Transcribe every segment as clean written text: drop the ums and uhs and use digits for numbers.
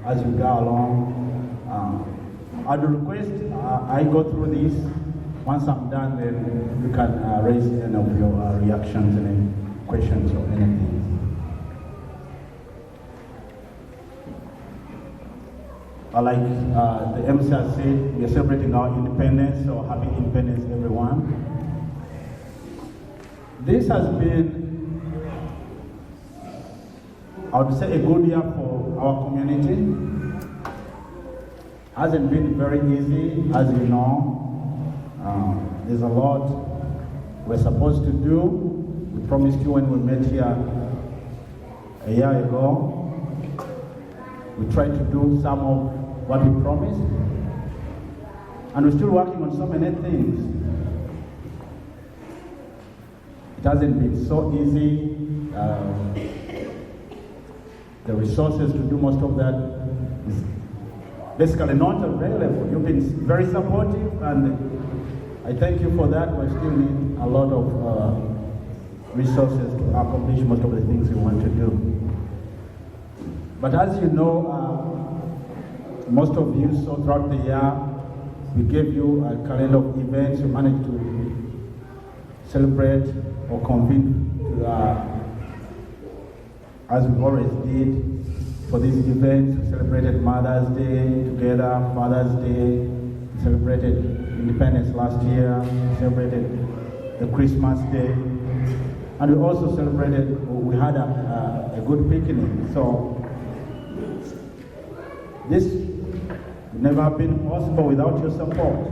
as you go along. I'd request I go through this. Once I'm done, then you can raise any of your reactions and any questions or anything. Like the MCR said, we are celebrating our independence, so happy independence, everyone. This has been, I would say, a good year for our community. Hasn't been very easy, as you know. There's a lot we're supposed to do. We promised you when we met here a year ago. We tried to do some of what we promised. And we're still working on so many things. It hasn't been so easy. The resources to do most of that is basically not available. You've been very supportive, and I thank you for that. We still need a lot of resources to accomplish most of the things we want to do. But as you know, most of you saw throughout the year, we gave you a calendar of events. We managed to celebrate or convene as we always did. For these events, we celebrated Mother's Day together, Father's Day, we celebrated Independence last year, we celebrated the Christmas Day, and we also celebrated, we had a good picnic. So this would never have been possible without your support.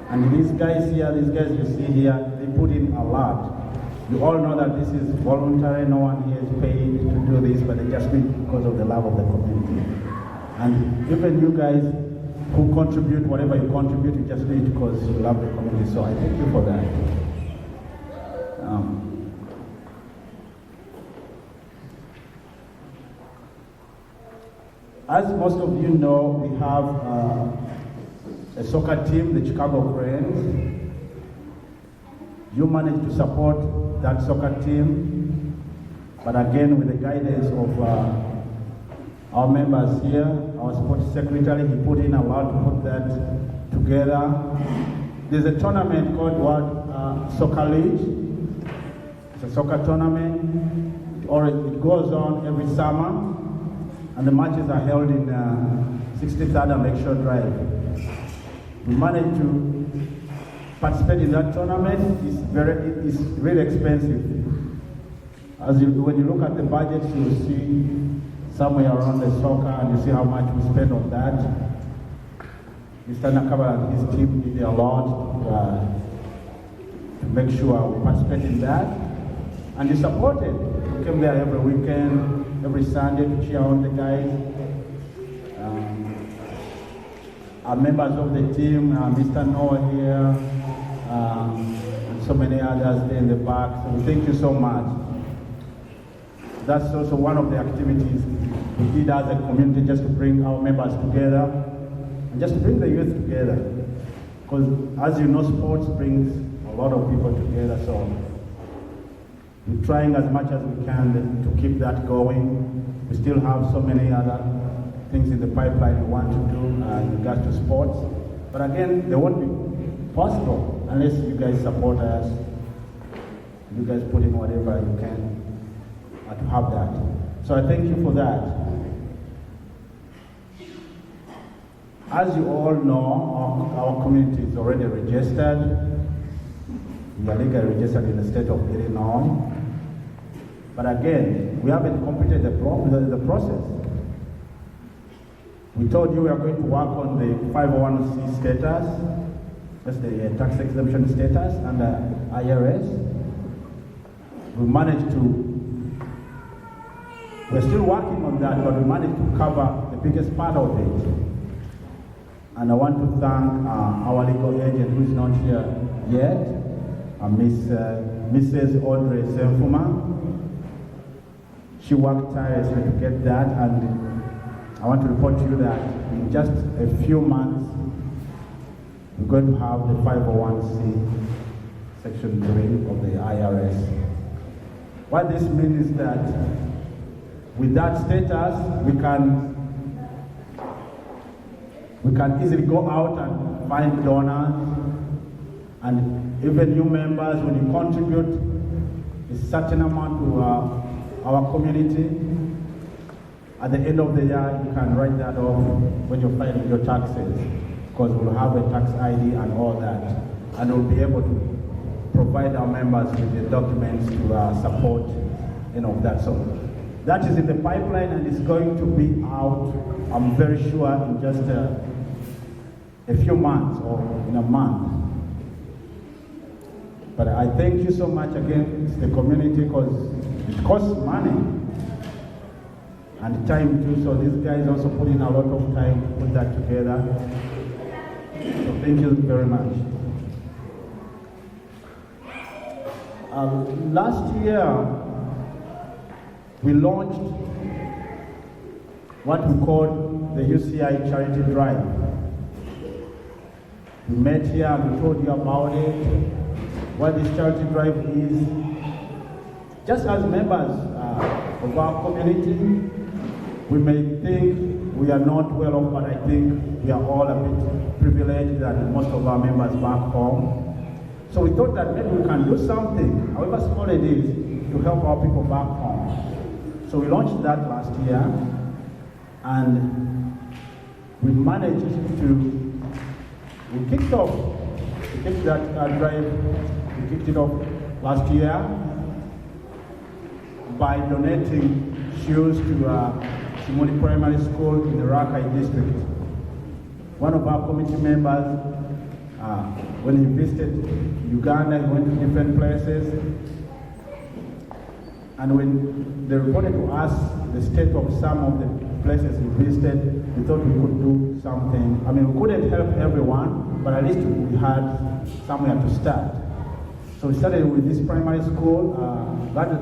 And these guys here, these guys you see here, they put in a lot. You all know that this is voluntary, no one here is paid to do this, but they just do it because of the love of the community. And even you guys who contribute, whatever you contribute, you just do it because you love the community. So I thank you for that. As most of you know, we have a soccer team, the Chicago Cranes. You managed to support that soccer team, but again with the guidance of our members here, our sports secretary, he put in a lot to put that together. There's a tournament called World Soccer League. It's a soccer tournament, it goes on every summer, and the matches are held in 63rd and Lakeshore Drive. We managed to participate in that tournament. It's really expensive. When you look at the budget, you'll see somewhere around the soccer, and you see how much we spend on that. Mr. Nakaba and his team did a lot to make sure we participate in that. And you supported. We came there every weekend, every Sunday to cheer on the guys. Our members of the team, Mr. Noah here, and so many others there in the back. So thank you so much. That's also one of the activities we did as a community, just to bring our members together and just to bring the youth together. Because as you know, sports brings a lot of people together. So we're trying as much as we can to keep that going. We still have so many other things in the pipeline we want to do in regards to sports. But again, they won't be possible unless you guys support us. You guys put in whatever you can to have that. So I thank you for that. As you all know, our community is already registered. We are legally registered in the state of Illinois. But again, we haven't completed the process. We told you we are going to work on the 501c status, that's the tax exemption status under IRS. We managed to, we're still working on that, but we managed to cover the biggest part of it. And I want to thank our legal agent who is not here yet, Mrs. Audrey Senfuma. She worked tirelessly to get that, and I want to report to you that in just a few months, we're going to have the 501c Section 3 of the IRS. What this means is that with that status, we can We can easily go out and find donors, and even new members, when you contribute a certain amount to our community, at the end of the year, you can write that off when you're filing your taxes, because we'll have a tax ID and all that, and we'll be able to provide our members with the documents to support, that. So that is in the pipeline, and it's going to be out, I'm very sure, in just a few months or in a month. But I thank you so much again, it's the community, because it costs money and time too. So these guys also put in a lot of time to put that together. So thank you very much. Last year, we launched what we called the UCI Charity Drive. We met here and we told you about it, what this charity drive is. Just as members of our community, we may think we are not well off, but I think we are all a bit privileged than most of our members back home. So we thought that maybe we can do something, however small it is, to help our people back home. So we launched that last year, and we managed to, we kicked that drive, we kicked it off last year by donating shoes to Simoni Primary School in the Rakai district. One of our committee members, when he visited Uganda, he went to different places, and when they reported to us the state of some of the places he visited, we thought we could do something. I mean, we couldn't help everyone, but at least we had somewhere to start. So we started with this primary school.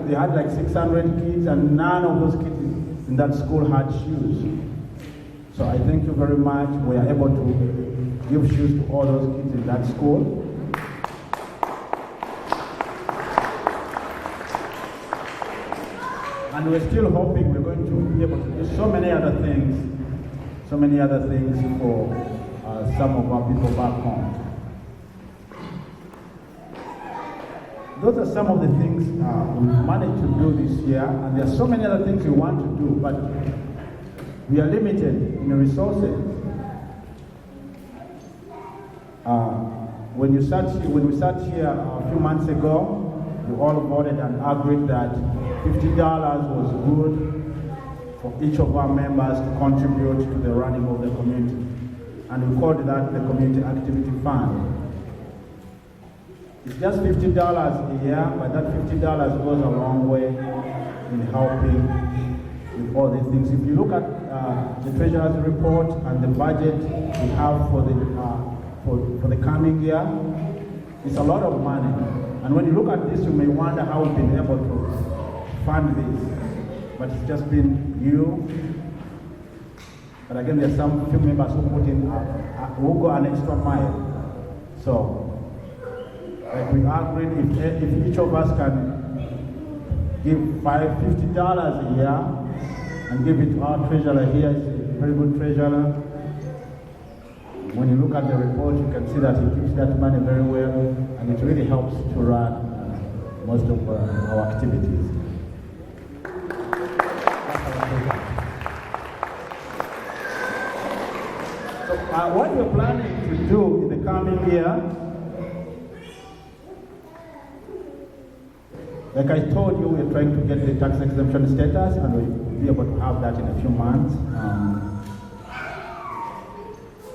They had like 600 kids, and none of those kids in that school had shoes. So I thank you very much. We are able to give shoes to all those kids in that school. And we're still hoping we're going to be able to do so many other things for some of our people back home. Those are some of the things we've managed to do this year, and there are so many other things we want to do, but we are limited in the resources. When we sat here a few months ago, we all voted and agreed that $50 was good for each of our members to contribute to the running of the community. And we called that the Community Activity Fund. It's just $50 a year, but that $50 goes a long way in helping with all these things. If you look at the Treasurer's report and the budget we have for the coming year, it's a lot of money. And when you look at this, you may wonder how we've been able to fund this. But it's just been you. But again, there's some few members who put in, who go an extra mile. So, like we agreed, if each of us can give $50 a year and give it to our treasurer here, is a very good treasurer. When you look at the report, you can see that he keeps that money very well, and it really helps to run most of our activities. So what we're planning to do in the coming year, like I told you, we're trying to get the tax exemption status, and we'll be able to have that in a few months.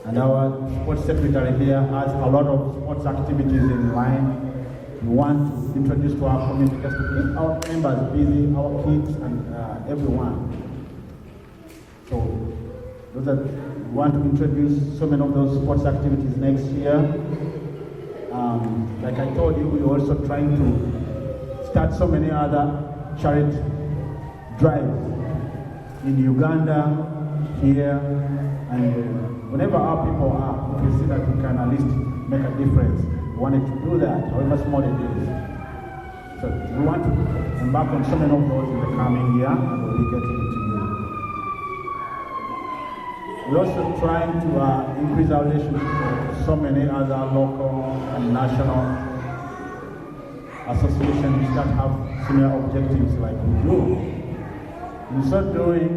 And our sports secretary here has a lot of sports activities in mind. We want to introduce to our community just to keep our members busy, our kids, and everyone. So we want to introduce so many of those sports activities next year. Like I told you, we're also trying to start so many other charity drives in Uganda, here, and whenever our people are, if we see that we can at least make a difference, we wanted to do that, however small it is. So we want to embark on so many of those in the coming year, and we'll be getting it to you. We're also trying to increase our relationship with so many other local and national associations that have similar objectives like we do. In so doing,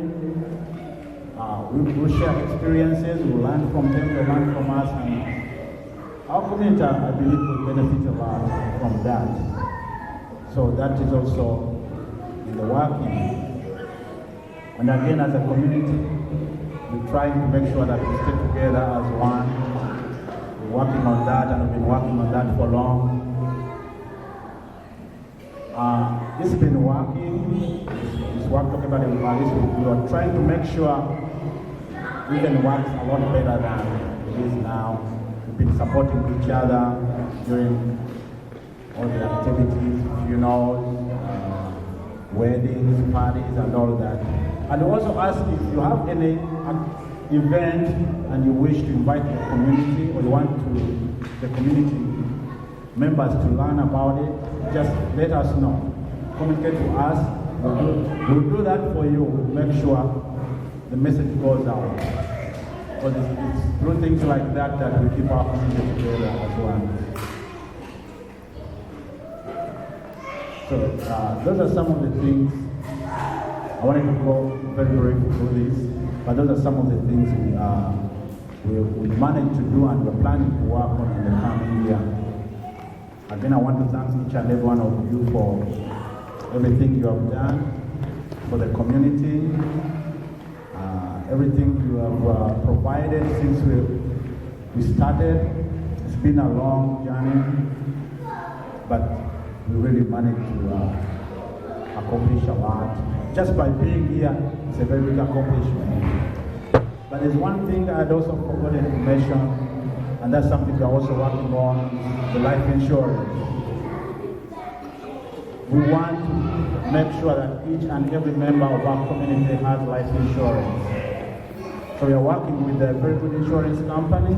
we share experiences, we learn from them, they learn from us, and our community, I believe, will benefit a lot from that. So that is also in the working. And again, as a community, we're trying to make sure that we stay together as one. We're working on that, and we've been working on that for long. This has been working. This work talking about it, we are trying to make sure we can work a lot better than it is now. We've been supporting each other during all the activities, funerals, weddings, parties, and all that. And we also ask if you have any event and you wish to invite the community, or you want the community members to learn about it, just let us know. Communicate to us. We'll do that for you. We'll make sure the message goes out. Because it's through things like that that we keep our community together as one. So those are some of the things. I wanted to go very briefly through this, but those are some of the things we managed to do and we're planning to work on in the coming year. Again, I want to thank each and every one of you for everything you have done for the community, everything you have provided since we started. It's been a long journey, but we really managed to accomplish a lot. Just by being here, it's a very big accomplishment. But there's one thing I had also forgotten to mention, and that's something we're also working on, the life insurance. We want to make sure that each and every member of our community has life insurance. So we are working with a very good insurance company.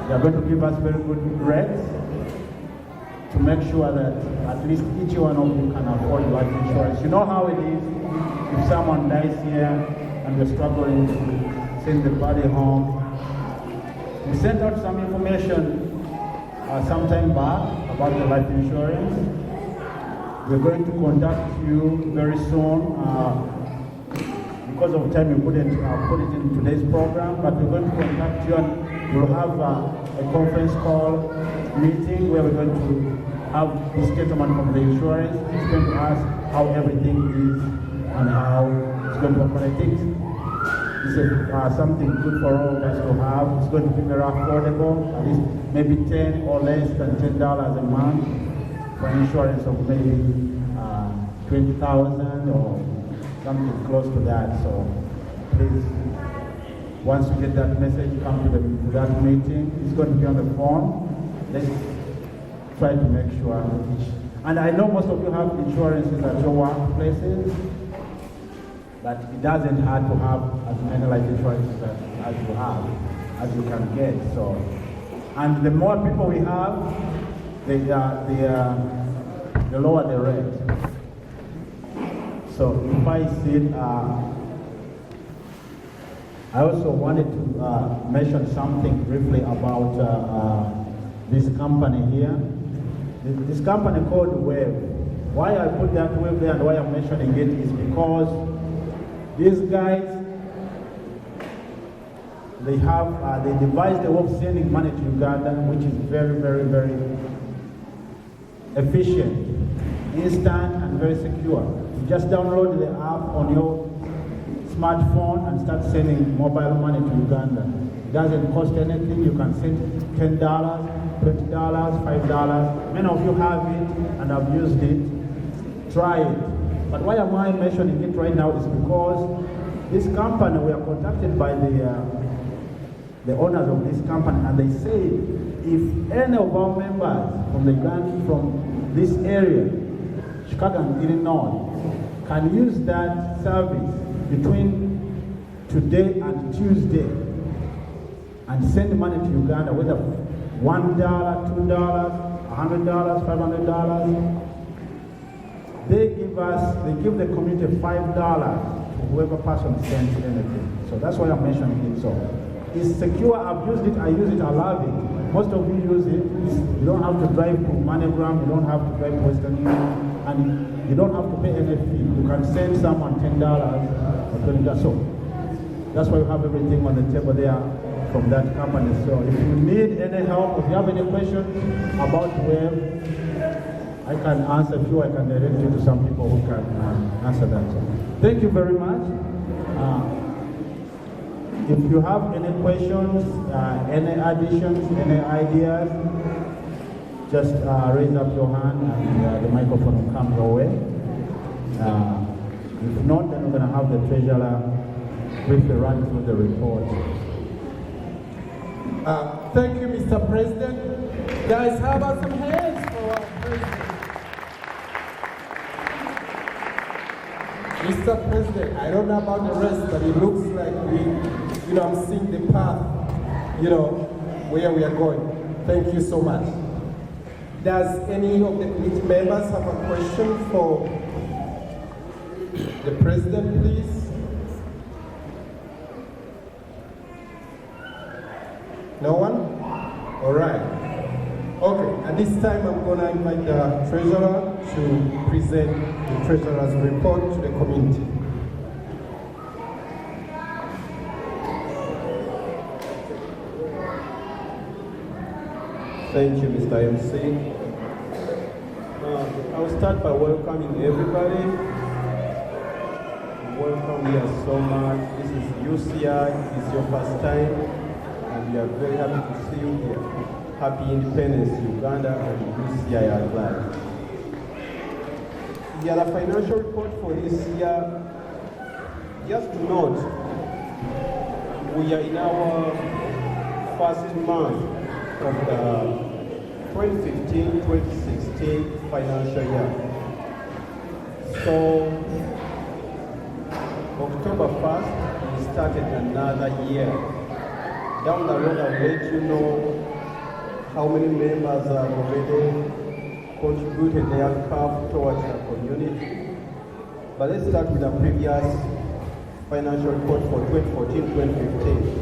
They are going to give us very good rates to make sure that at least each one of you can afford life insurance. You know how it is if someone dies here and we're struggling to send the body home. We sent out some information some time back about the life insurance. We're going to contact you very soon. Because of time, we couldn't put it in today's program, but we're going to contact you and we'll have a conference call meeting where we're going to have this gentleman from the insurance. He's going to ask how everything is and how it's going to operate. I think this is something good for all of us to have. It's going to be very affordable, at least maybe 10 or less than $10 a month for insurance of maybe 20,000 or something close to that. So please, once you get that message, come to that meeting. It's going to be on the phone. Let's try to make sure. And I know most of you have insurances at your workplaces, but it doesn't hurt to have as many life insurances as you have, as you can get. So, and the more people we have, the lower the rate. So if I see it, I also wanted to mention something briefly about this company here. This company called Wave. Why I put that Wave there and why I'm mentioning it is because these guys, they devised a way of sending money to Uganda, which is very, very, very efficient, instant, and very secure. You just download the app on your smartphone and start sending mobile money to Uganda. It doesn't cost anything. You can send $10, $20, $5. Many of you have it and have used it. Try it. But why am I mentioning it right now is because this company, we are contacted by the owners of this company, and they say if any of our members from this area, Chicago and Illinois, can use that service between today and Tuesday and send money to Uganda, whether $1, $2, $100, $500, they give the community $5 whoever person sends anything. So that's why I'm mentioning it. So it's secure. I've used it. I use it. I love it. Most of you use it. You don't have to drive to MoneyGram. You don't have to drive to Western Union, and you don't have to pay any fee. You can send someone $10 or $20. So that's why you have everything on the table there from that company. So if you need any help, if you have any questions about web, I can answer you. I can direct you to some people who can answer that. So thank you very much. If you have any questions, any additions, any ideas, just raise up your hand and the microphone will come your way. If not, then we're going to have the treasurer briefly run through the report. Thank you, Mr. President. Guys, how about some hands for our president? Mr. President, I don't know about the rest, but it looks like I'm seeing the path, where we are going. Thank you so much. Does any of the committee members have a question for the president, please? No one? All right. Okay, at this time I'm going to invite the treasurer to present the treasurer's report to the community. Thank you, Mr. MC. I'll start by welcoming everybody. Welcome here so much. This is UCI. It's your first time, and we are very happy to see you here. Happy Independence, Uganda, and UCI at large. Yeah, the financial report for this year, just to note, we are in our first month of the 2015-2016 financial year. So, October 1st, we started another year. Down the road, I'll let you know how many members have already contributed their part towards the community. But let's start with the previous financial report for 2014-2015.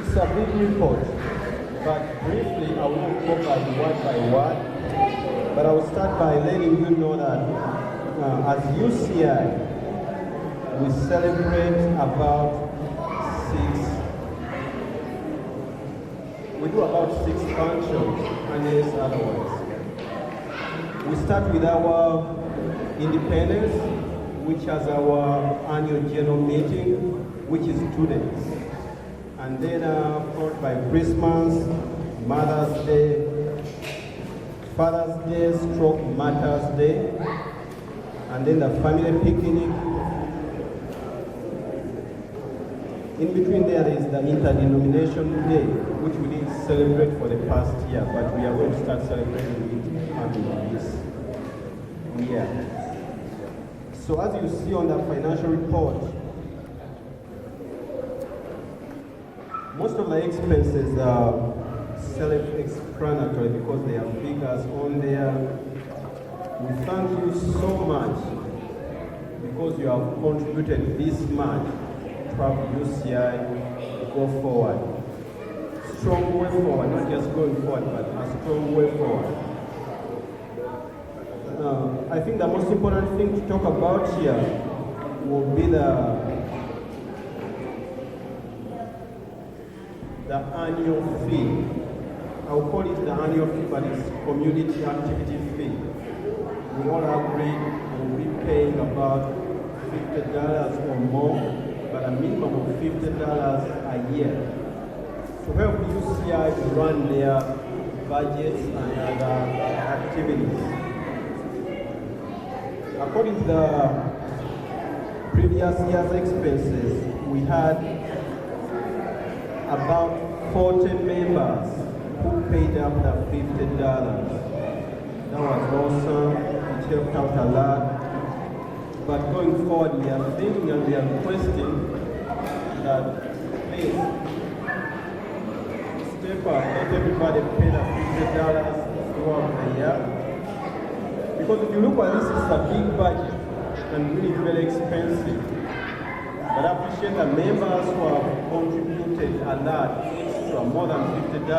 It's a big report, but briefly I won't go by word, but I will start by letting you know that as UCI, we celebrate we do about 6 functions, unless otherwise. We start with our independence, which has our annual general meeting, which is 2 days. And then followed by Christmas, Mother's Day, Father's Day, Mother's Day, and then the family picnic. In between there is the interdenomination day, which we didn't celebrate for the past year, but we are going to start celebrating it this year. So as you see on the financial report, most of the expenses are self-explanatory because they have figures on there. We thank you so much because you have contributed this much to have UCI go forward. Strong way forward, not just going forward, but a strong way forward. I think the most important thing to talk about here will be the annual fee. I'll call it the annual fee, but it's community activity fee. We all agree we'll be paying about $50 or more, but a minimum of $50 a year to help UCI to run their budgets and other activities. According to the previous year's expenses, we had about 40 members who paid up the $50. That was awesome. It helped out a lot. But going forward, we are thinking and we are requesting that please step up, let everybody pay the $50 throughout the year. Because if you look at this, it's a big budget and really very expensive. But I appreciate the members who have contributed a lot, extra, more than $50,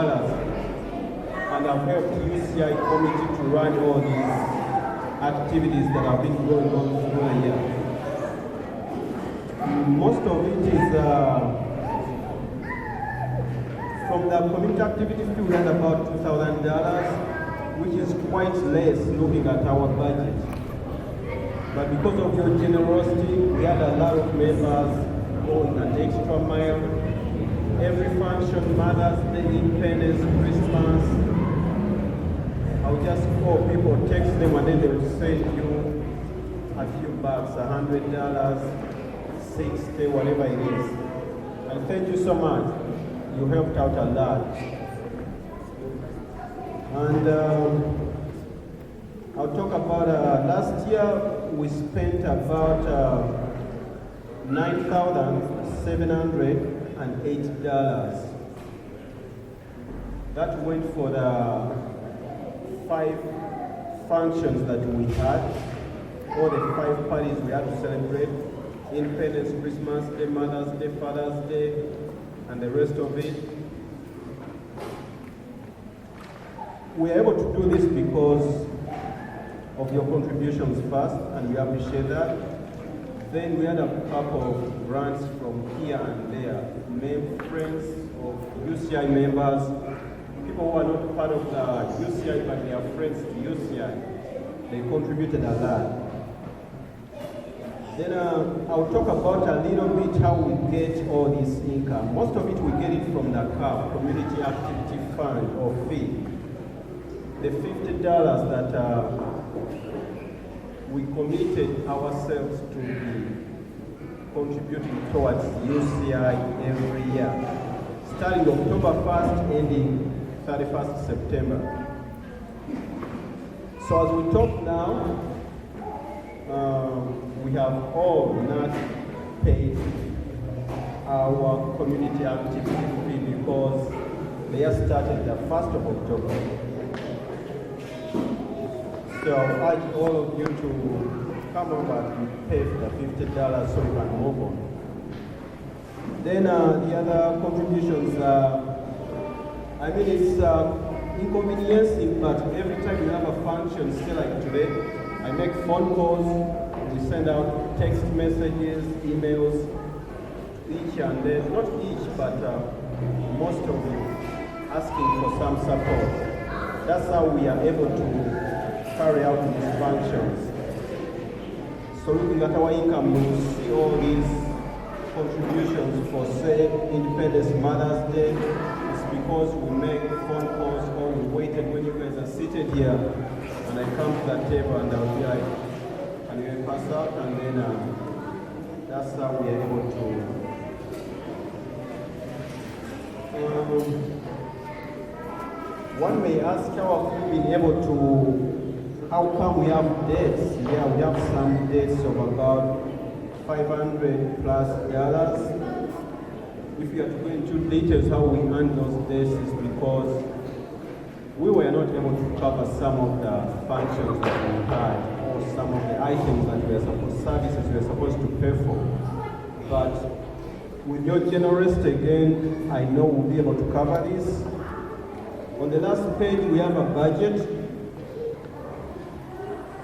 and have helped UCI committee to run all these activities that have been going on through the year. Most of it is from the community activity fee. We had about $2,000, which is quite less looking at our budget. But because of your generosity, we had a lot of members going an extra mile. Every function, Mother's Day, Independence, Christmas, I'll just call people, text them, and then they will send you a few bucks, $100, 60, whatever it is. And thank you so much. You helped out a lot. And I'll talk about last year we spent about $9,708. That went for the 5 functions that we had, all the 5 parties we had to celebrate: Independence, Christmas Day, Mother's Day, Father's Day, and the rest of it. We are able to do this because of your contributions first, and we appreciate that. Then we had a couple of grants from here and there, friends of UCI members, people who are not part of the UCI but they are friends to UCI. They contributed a lot. Then I'll talk about a little bit how we get all this income. Most of it we get it from the CAF, Community Activity Fund or fee. The $50 that we committed ourselves to be contributing towards UCI every year, starting October 1st, ending 31st September. So as we talk now, we have all not paid our community activity fee because they are started the 1st of October. So I urge all of you to come over and pay the $50 so we can move on. Then the other contributions, it's inconveniencing, but every time you have a function, still like today, I make phone calls, we send out text messages, emails, each and then, not each, but most of you asking for some support. That's how we are able to carry out these functions. So looking at our income, you will see all these contributions for, say, Independence, Mother's Day. It's because we make phone calls or we waited when you guys are seated here, and I come to that table and I'll be like, can you pass out? And then that's how we are able to. One may ask how have we been able to, how come we have debts? Yeah, we have some debts of about $500 plus. If you are to go into details how we earn those debts is because we were not able to cover some of the functions that we had or some of the items that we were supposed, services we were supposed to pay for. But with your generosity again, I know we'll be able to cover this. On the last page, we have a budget.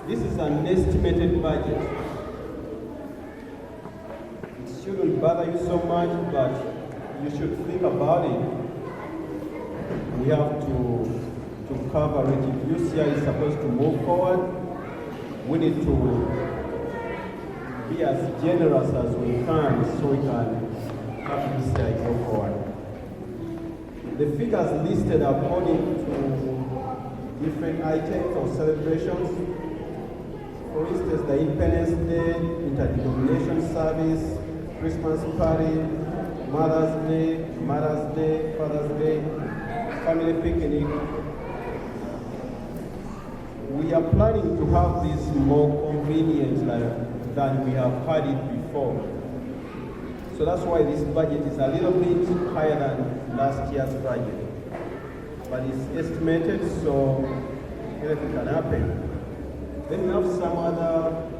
This is an estimated budget. It shouldn't bother you so much, but you should think about it. We have to cover it. If UCI is supposed to move forward, we need to be as generous as we can so we can have UCI go forward. The figures listed are according to different items or celebrations. For instance, the Independence Day, Interdenomination Service, Christmas Party, Mother's Day, Father's Day, Family Picnic. We are planning to have this more convenient than we have had it before. So that's why this budget is a little bit higher than last year's budget. But it's estimated, so anything can happen. Then we have some other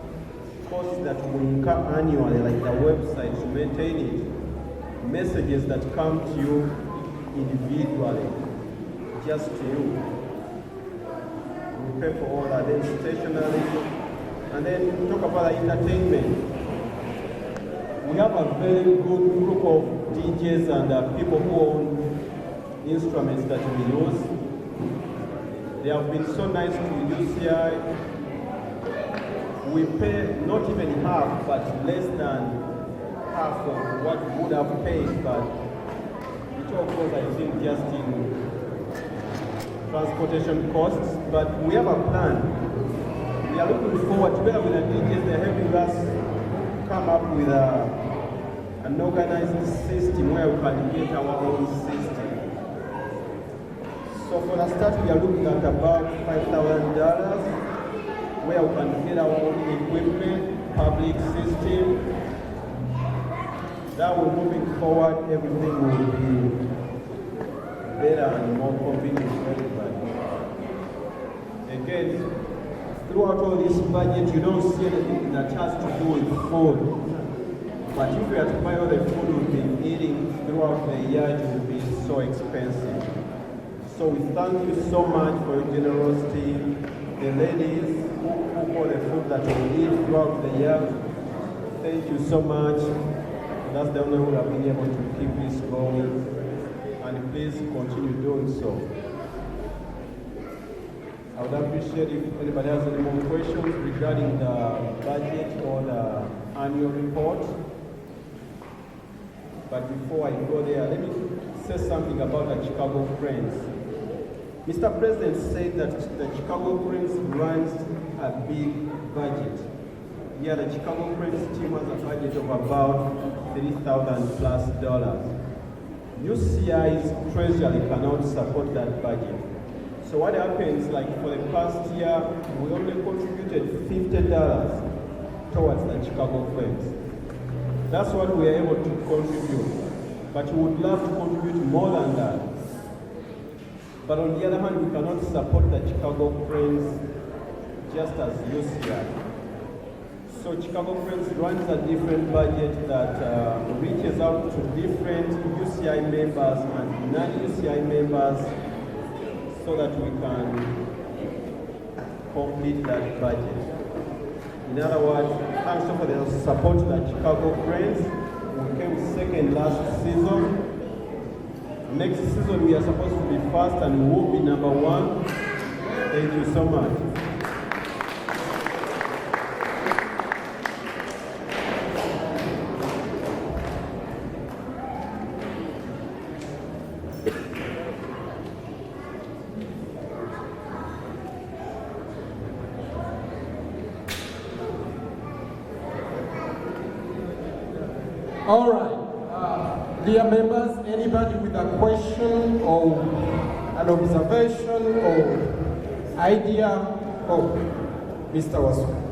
costs that we incur annually, like the website to maintain it, messages that come to you individually, just to you. We pay for all that, then stationery, and then talk about the entertainment. We have a very good group of DJs and people who own instruments that we use. They have been so nice to UCI. We pay not even half, but less than half of what we would have paid, but it all goes, I think, just in transportation costs. But we have a plan. We are looking forward, together with the DJs, they're helping us come up with an organized system where we can get our own system. So for the start, we are looking at about $5,000, where we can get our own equipment, public system. That way, moving forward, everything will be better and more convenient for everybody. Again, throughout all this budget, you don't see anything that has to do with food. But if we have to buy all the food we've been eating throughout the year, it will be so expensive. So we thank you so much for your generosity. The ladies who cook all the food that we eat throughout the year, thank you so much. That's the only way we have been able to keep this going. And please continue doing so. I would appreciate if anybody has any more questions regarding the budget or the annual report. But before I go there, let me say something about the Chicago Friends. Mr. President said that the Chicago Friends runs a big budget. Yeah, the Chicago Friends team has a budget of about $3,000 plus. UCI's treasury cannot support that budget. So what happens, like for the past year, we only contributed $50 towards the Chicago Friends. That's what we are able to contribute. But we would love to contribute more than that. But on the other hand, we cannot support the Chicago Friends just as UCI. So Chicago Friends runs a different budget that reaches out to different UCI members and non-UCI members so that we can complete that budget. In other words, thanks for the support to the Chicago Friends. We came second last season. Next season we are supposed to be first and we will be number one. Thank you so much. All right. Dear members, anybody with a question or an observation or idea? Oh, Mr. Wasu.